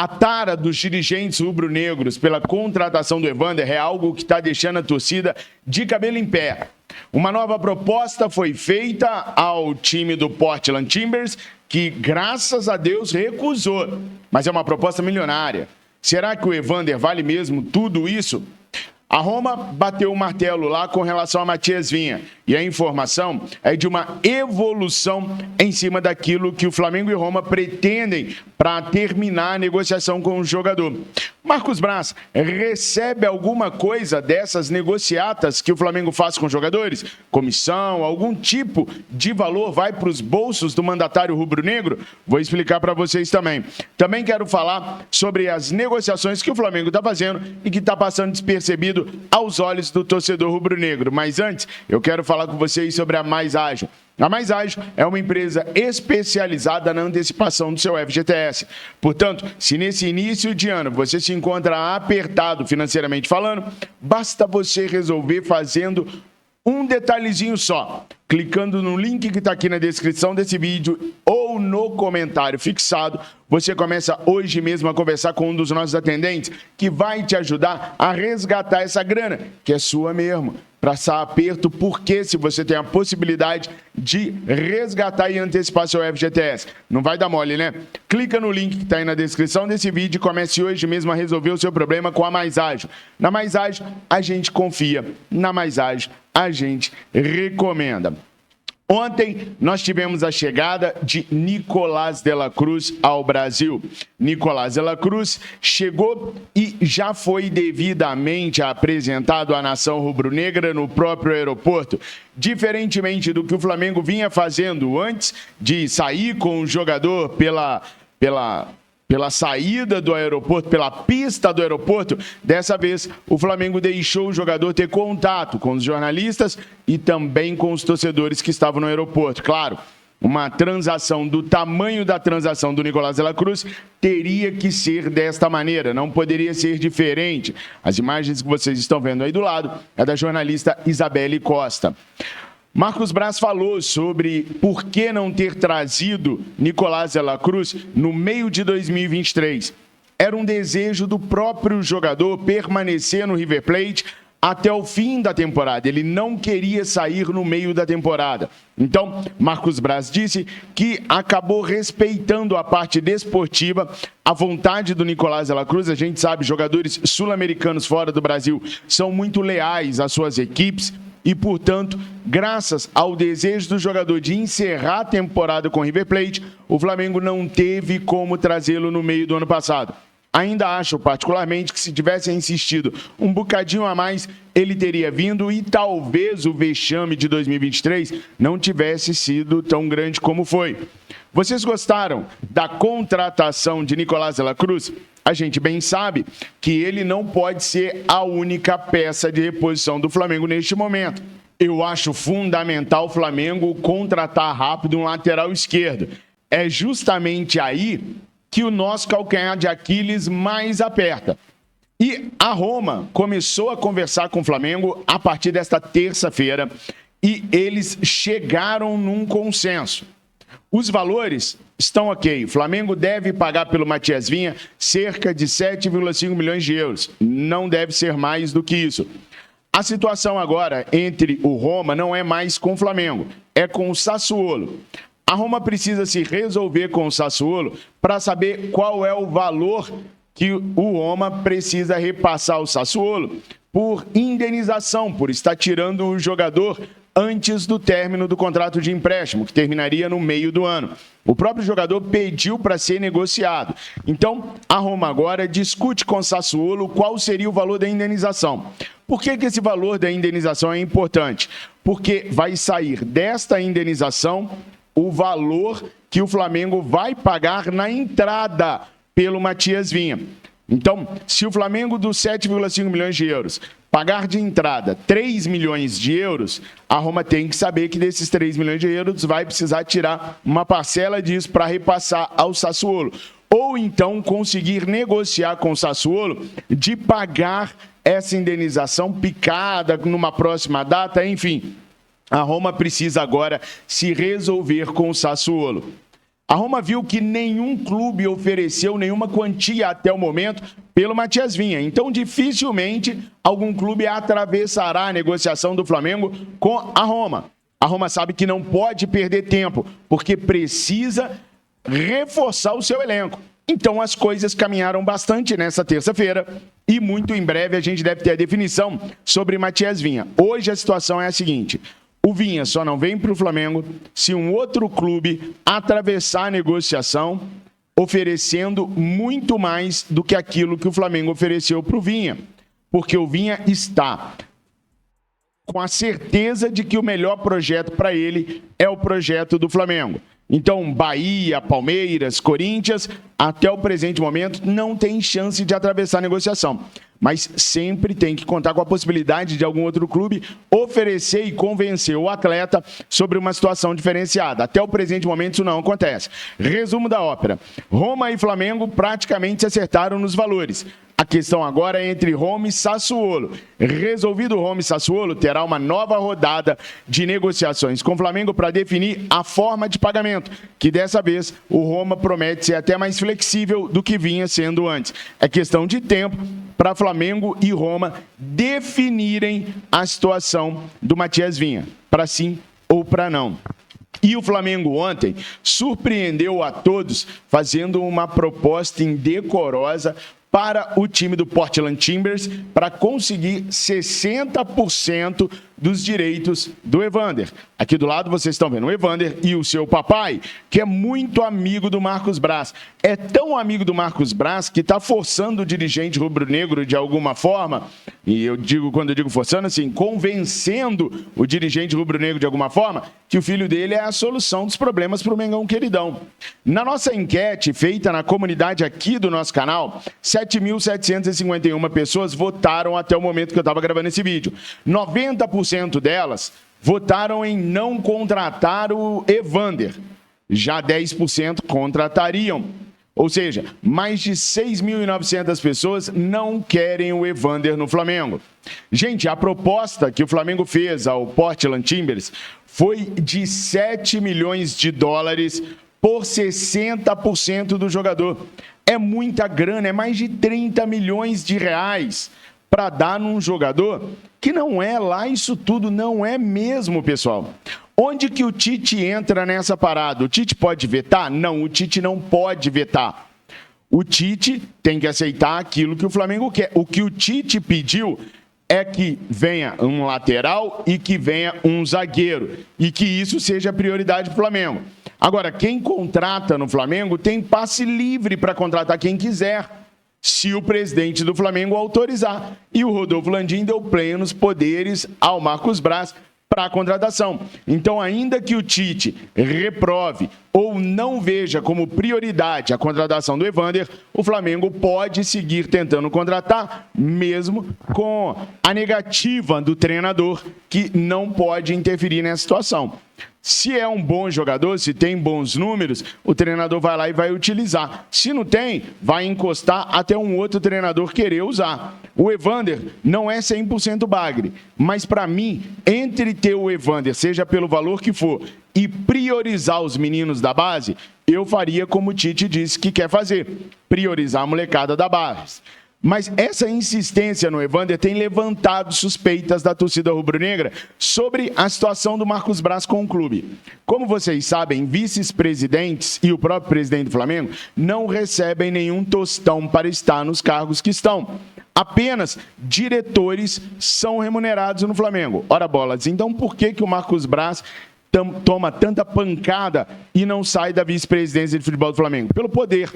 A tara dos dirigentes rubro-negros pela contratação do Evander é algo que está deixando a torcida de cabelo em pé. Uma nova proposta foi feita ao time do Portland Timbers, que, graças a Deus, recusou. Mas é uma proposta milionária. Será que o Evander vale mesmo tudo isso? A Roma bateu o martelo lá com relação a Matias Vinha. E a informação é de uma evolução em cima daquilo que o Flamengo e Roma pretendem para terminar a negociação com o jogador. Marcos Braz recebe alguma coisa dessas negociatas que o Flamengo faz com jogadores? Comissão, algum tipo de valor vai para os bolsos do mandatário rubro-negro? Vou explicar para vocês também. Também quero falar sobre as negociações que o Flamengo está fazendo e que está passando despercebido aos olhos do torcedor rubro-negro. Mas antes, eu quero falar com vocês sobre a Mais Ágil. A Mais Ágil é uma empresa especializada na antecipação do seu FGTS. Portanto, se nesse início de ano você se encontra apertado financeiramente falando, basta você resolver fazendo um detalhezinho só. Clicando no link que está aqui na descrição desse vídeo ou no comentário fixado, você começa hoje mesmo a conversar com um dos nossos atendentes que vai te ajudar a resgatar essa grana, que é sua mesmo. Passar aperto, porque se você tem a possibilidade de resgatar e antecipar seu FGTS. Não vai dar mole, né? Clica no link que está aí na descrição desse vídeo e comece hoje mesmo a resolver o seu problema com a Mais Ágil. Na Mais Ágil, a gente confia. Na Mais Ágil, a gente recomenda. Ontem, nós tivemos a chegada de Nicolás de la Cruz ao Brasil. Nicolás de la Cruz chegou e já foi devidamente apresentado à nação rubro-negra no próprio aeroporto. Diferentemente do que o Flamengo vinha fazendo antes de sair com o jogador pela saída do aeroporto, pela pista do aeroporto, dessa vez o Flamengo deixou o jogador ter contato com os jornalistas e também com os torcedores que estavam no aeroporto. Claro, uma transação do tamanho da transação do Nicolás de la Cruz teria que ser desta maneira, não poderia ser diferente. As imagens que vocês estão vendo aí do lado é da jornalista Isabelle Costa. Marcos Braz falou sobre por que não ter trazido Nicolás de la Cruz no meio de 2023. Era um desejo do próprio jogador permanecer no River Plate até o fim da temporada. Ele não queria sair no meio da temporada. Então, Marcos Braz disse que acabou respeitando a parte desportiva, a vontade do Nicolás de la Cruz. A gente sabe, jogadores sul-americanos fora do Brasil são muito leais às suas equipes. E, portanto, graças ao desejo do jogador de encerrar a temporada com o River Plate, o Flamengo não teve como trazê-lo no meio do ano passado. Ainda acho, particularmente, que se tivesse insistido um bocadinho a mais, ele teria vindo e talvez o vexame de 2023 não tivesse sido tão grande como foi. Vocês gostaram da contratação de Nicolás de la Cruz? A gente bem sabe que ele não pode ser a única peça de reposição do Flamengo neste momento. Eu acho fundamental o Flamengo contratar rápido um lateral esquerdo. É justamente aí que o nosso calcanhar de Aquiles mais aperta. E a Roma começou a conversar com o Flamengo a partir desta terça-feira e eles chegaram num consenso. Os valores estão ok. O Flamengo deve pagar pelo Matias Vinha cerca de 7,5 milhões de euros. Não deve ser mais do que isso. A situação agora entre o Roma não é mais com o Flamengo, é com o Sassuolo. A Roma precisa se resolver com o Sassuolo para saber qual é o valor que o Roma precisa repassar ao Sassuolo por indenização, por estar tirando o jogador antes do término do contrato de empréstimo, que terminaria no meio do ano. O próprio jogador pediu para ser negociado. Então, a Roma agora discute com o Sassuolo qual seria o valor da indenização. Por que esse valor da indenização é importante? Porque vai sair desta indenização o valor que o Flamengo vai pagar na entrada pelo Matias Vinha. Então, se o Flamengo dos 7,5 milhões de euros pagar de entrada 3 milhões de euros, a Roma tem que saber que desses 3 milhões de euros vai precisar tirar uma parcela disso para repassar ao Sassuolo. Ou então conseguir negociar com o Sassuolo de pagar essa indenização picada numa próxima data, enfim. A Roma precisa agora se resolver com o Sassuolo. A Roma viu que nenhum clube ofereceu nenhuma quantia até o momento pelo Matias Vinha. Então, dificilmente algum clube atravessará a negociação do Flamengo com a Roma. A Roma sabe que não pode perder tempo, porque precisa reforçar o seu elenco. Então, as coisas caminharam bastante nessa terça-feira e muito em breve a gente deve ter a definição sobre Matias Vinha. Hoje a situação é a seguinte: o Vinha só não vem para o Flamengo se um outro clube atravessar a negociação oferecendo muito mais do que aquilo que o Flamengo ofereceu para o Vinha. Porque o Vinha está com a certeza de que o melhor projeto para ele é o projeto do Flamengo. Então, Bahia, Palmeiras, Corinthians, até o presente momento, não tem chance de atravessar a negociação. Mas sempre tem que contar com a possibilidade de algum outro clube oferecer e convencer o atleta sobre uma situação diferenciada. Até o presente momento isso não acontece. Resumo da ópera: Roma e Flamengo praticamente se acertaram nos valores. A questão agora é entre Roma e Sassuolo. Resolvido Roma e Sassuolo, terá uma nova rodada de negociações com o Flamengo para definir a forma de pagamento, que dessa vez o Roma promete ser até mais flexível do que vinha sendo antes. É questão de tempo para Flamengo e Roma definirem a situação do Matias Vinha, para sim ou para não. E o Flamengo ontem surpreendeu a todos fazendo uma proposta indecorosa para o time do Portland Timbers para conseguir 60% dos direitos do Evander. Aqui do lado vocês estão vendo o Evander e o seu papai, que é muito amigo do Marcos Braz. É tão amigo do Marcos Braz que está forçando o dirigente rubro-negro de alguma forma, e quando eu digo forçando, assim, convencendo o dirigente rubro-negro de alguma forma, que o filho dele é a solução dos problemas para o Mengão queridão. Na nossa enquete feita na comunidade aqui do nosso canal, 7.751 pessoas votaram até o momento que eu estava gravando esse vídeo. 90% delas votaram em não contratar o Evander. Já 10% contratariam. Ou seja, mais de 6.900 pessoas não querem o Evander no Flamengo. Gente, a proposta que o Flamengo fez ao Portland Timbers foi de 7 milhões de dólares por 60% do jogador. É muita grana, é mais de 30 milhões de reais para dar num jogador que não é lá isso tudo, não é mesmo, pessoal. Onde que o Tite entra nessa parada? O Tite pode vetar? Não, o Tite não pode vetar. O Tite tem que aceitar aquilo que o Flamengo quer. O que o Tite pediu é que venha um lateral e que venha um zagueiro. E que isso seja prioridade para o Flamengo. Agora, quem contrata no Flamengo tem passe livre para contratar quem quiser, se o presidente do Flamengo autorizar. E o Rodolfo Landim deu plenos poderes ao Marcos Braz para a contratação. Então, ainda que o Tite reprove ou não veja como prioridade a contratação do Evander, o Flamengo pode seguir tentando contratar, mesmo com a negativa do treinador, que não pode interferir nessa situação. Se é um bom jogador, se tem bons números, o treinador vai lá e vai utilizar. Se não tem, vai encostar até um outro treinador querer usar. O Evander não é 100% bagre, mas para mim, entre ter o Evander, seja pelo valor que for, e priorizar os meninos da base, eu faria como o Tite disse que quer fazer, priorizar a molecada da base. Mas essa insistência no Evander tem levantado suspeitas da torcida rubro-negra sobre a situação do Marcos Braz com o clube. Como vocês sabem, vice-presidentes e o próprio presidente do Flamengo não recebem nenhum tostão para estar nos cargos que estão. Apenas diretores são remunerados no Flamengo. Ora bolas, então por que o Marcos Braz toma tanta pancada e não sai da vice-presidência de futebol do Flamengo? Pelo poder,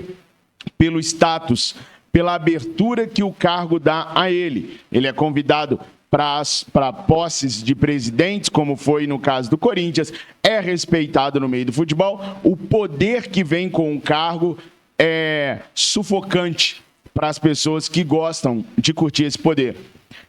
pelo status, pela abertura que o cargo dá a ele. Ele é convidado para posses de presidentes, como foi no caso do Corinthians, é respeitado no meio do futebol. O poder que vem com o cargo é sufocante para as pessoas que gostam de curtir esse poder.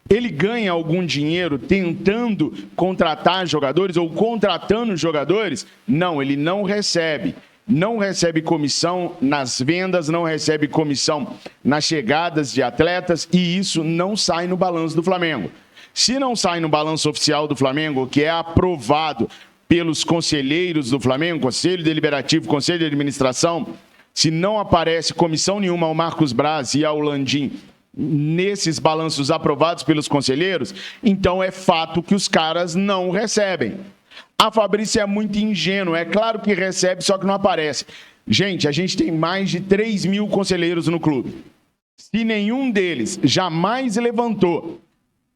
Ele ganha algum dinheiro tentando contratar jogadores ou contratando jogadores? Não, ele não recebe. Não recebe comissão nas vendas, não recebe comissão nas chegadas de atletas e isso não sai no balanço do Flamengo. Se não sai no balanço oficial do Flamengo, que é aprovado pelos conselheiros do Flamengo, Conselho Deliberativo, Conselho de Administração, se não aparece comissão nenhuma ao Marcos Braz e ao Landim nesses balanços aprovados pelos conselheiros, então é fato que os caras não recebem. A Fabrícia é muito ingênua, é claro que recebe, só que não aparece. Gente, a gente tem mais de 3 mil conselheiros no clube. Se nenhum deles jamais levantou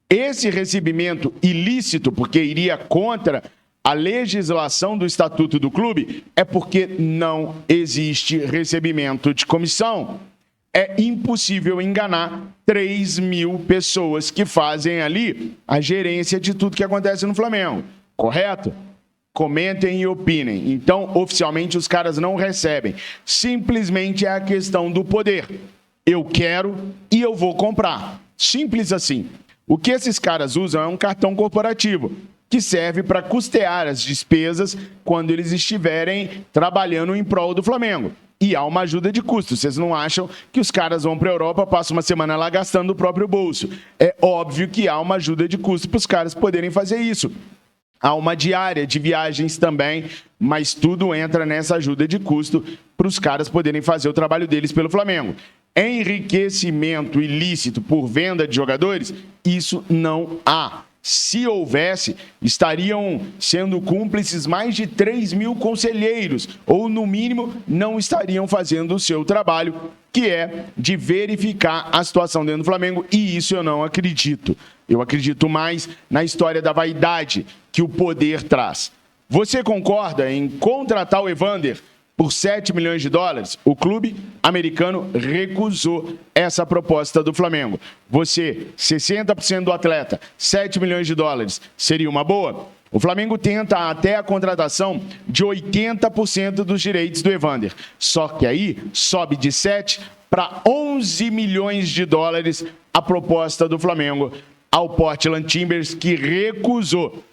esse recebimento ilícito, porque iria contra a legislação do estatuto do clube, é porque não existe recebimento de comissão. É impossível enganar 3 mil pessoas que fazem ali a gerência de tudo que acontece no Flamengo. Correto? Comentem e opinem. Então, oficialmente, os caras não recebem. Simplesmente é a questão do poder. Eu quero e eu vou comprar. Simples assim. O que esses caras usam é um cartão corporativo, que serve para custear as despesas quando eles estiverem trabalhando em prol do Flamengo. E há uma ajuda de custo. Vocês não acham que os caras vão para a Europa, passam uma semana lá gastando do próprio bolso. É óbvio que há uma ajuda de custo para os caras poderem fazer isso. Há uma diária de viagens também, mas tudo entra nessa ajuda de custo para os caras poderem fazer o trabalho deles pelo Flamengo. Enriquecimento ilícito por venda de jogadores, isso não há. Se houvesse, estariam sendo cúmplices mais de 3 mil conselheiros, ou no mínimo não estariam fazendo o seu trabalho, que é de verificar a situação dentro do Flamengo, e isso eu não acredito. Eu acredito mais na história da vaidade que o poder traz. Você concorda em contratar o Evander por 7 milhões de dólares? O clube americano recusou essa proposta do Flamengo. Você, 60% do atleta, 7 milhões de dólares, seria uma boa? O Flamengo tenta até a contratação de 80% dos direitos do Evander. Só que aí sobe de 7 para 11 milhões de dólares a proposta do Flamengo ao Portland Timbers, que recusou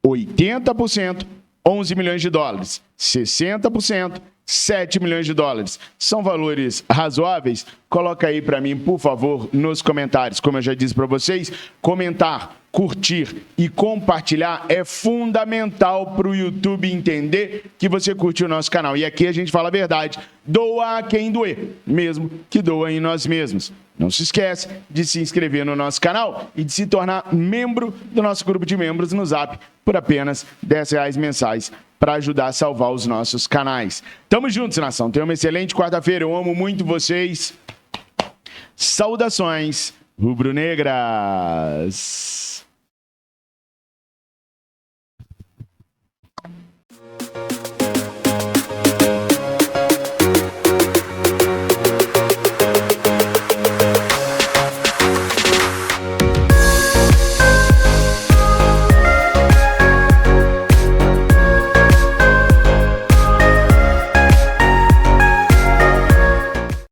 80%, 11 milhões de dólares, 60%, 7 milhões de dólares. São valores razoáveis? Coloca aí para mim, por favor, nos comentários. Como eu já disse para vocês, comentar, curtir e compartilhar é fundamental para o YouTube entender que você curte o nosso canal. E aqui a gente fala a verdade. Doa a quem doer, mesmo que doa em nós mesmos. Não se esquece de se inscrever no nosso canal e de se tornar membro do nosso grupo de membros no Zap por apenas R$10 mensais para ajudar a salvar os nossos canais. Tamo juntos, nação. Tenham uma excelente quarta-feira. Eu amo muito vocês. Saudações rubro-negras.